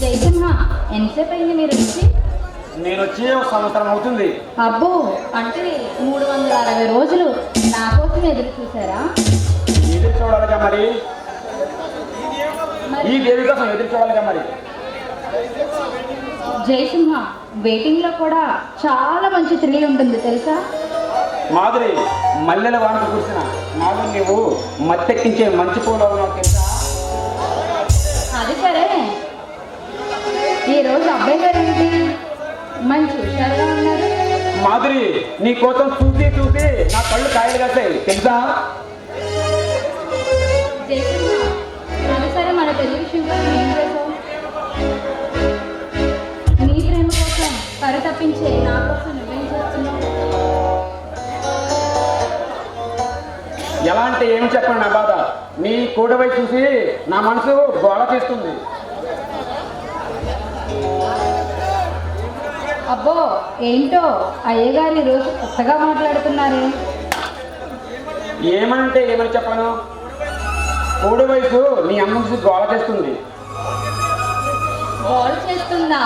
జయసింహ, ఎంతసేపు అయింది మీరు వచ్చి? నేను వచ్చి ఒక సంవత్సరం అవుతుంది. అబ్బో, అంటే 360 రోజులు నా కోసం ఎదురు చూసారా? ఎదురు చూడాలిగా మరి, ఈ దేవి కోసం ఎదురు చూడాలిగా మరి. జయసింహ, వెయిటింగ్ లో కూడా చాలా మంచి థ్రిల్ ఉంటుంది తెలుసా? మాధురి, మల్లెల వానకు కురిసిన నాలో నీవు మత్తెక్కించే మంచి పూలు తెలుసా? అది సరే, ఈరోజు అబ్బాయి గారు ఏంటి మంచి హుషారుగా ఉన్నారు? మాధురి, నీ కోసం చూసి చూసి నా కళ్ళు కాయలు కాస్తాయి తెలుసా? జయసింహ, అది సరే, మన పెళ్లి విషయం కోసం ఏం చేసావు? నీ ప్రేమ కోసం పరితపించే నా కోసం నువ్వేం చేస్తున్నావు? ఎలా అంటే ఏమి చెప్పండి నా బాధ. నీ కూడవై చూసి నా మనసు గోళ చేస్తుంది. అబ్బో, ఏంటో అయ్యగారు ఈరోజు కొత్తగా మాట్లాడుతున్నారే. ఏమంటే ఏమని చెప్పను, కూడి వయసు నీ అమ్మ చూసి గోళ చేస్తుంది. గోల్ చేస్తుందా?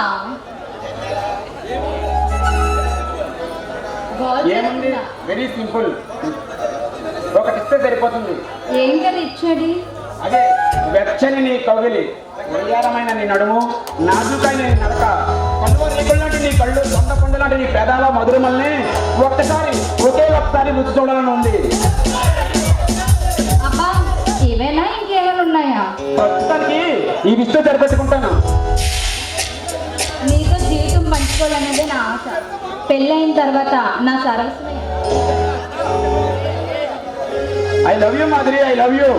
గోల్ ఏముంది, చేస్తుందా? వెరీ సింపుల్, ఒకటిస్తే సరిపోతుంది. ఏంటది ఇచ్చేది? అదే వెచ్చని నీ కౌగిలి, వయ్యారమైన నీ నడుము, నాజుకైన నీ నడక, కళ్ళు రేకులు లాంటి నీ కళ్ళు, దొండ పండు లాంటి నీ పెదాల మధురమల్ని ఒక్కసారి రుచి చూడాలని ఉంది. అబ్బా, ఇవేనా ఇంకేమైనా ఉన్నాయా? ప్రస్తుతానికి ఈ విషయం సరిపెట్టుకుంటాను. నీతో జీవితం పంచుకోవాలనేదే నా ఆశ. పెళ్ళైన తర్వాత నా సర్వస్వమే. I love you Madhuri, I love you.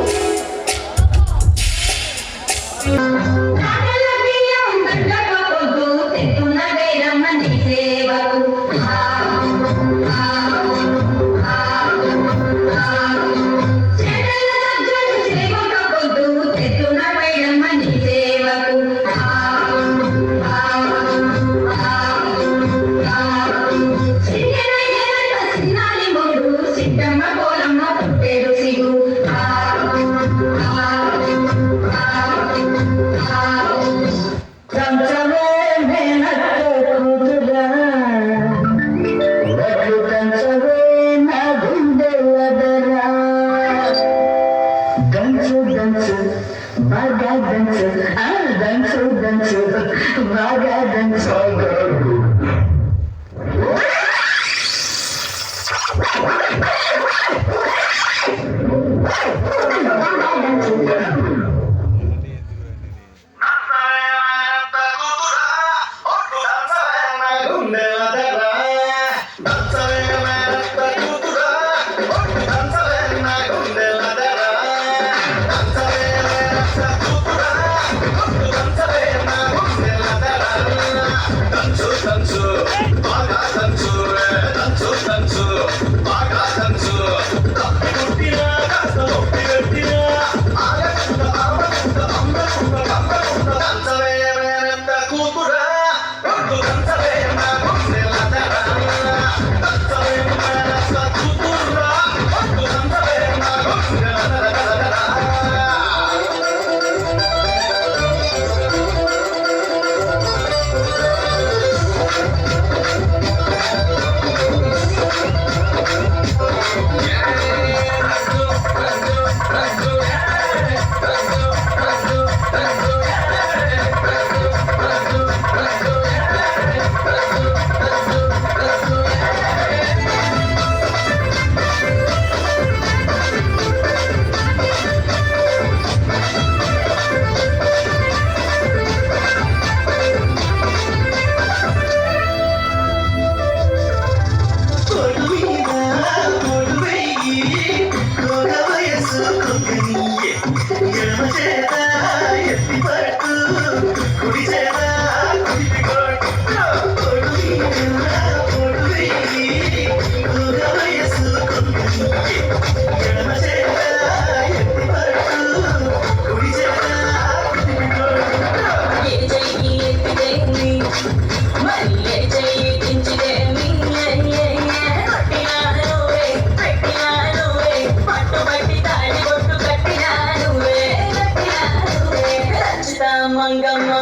Mangamma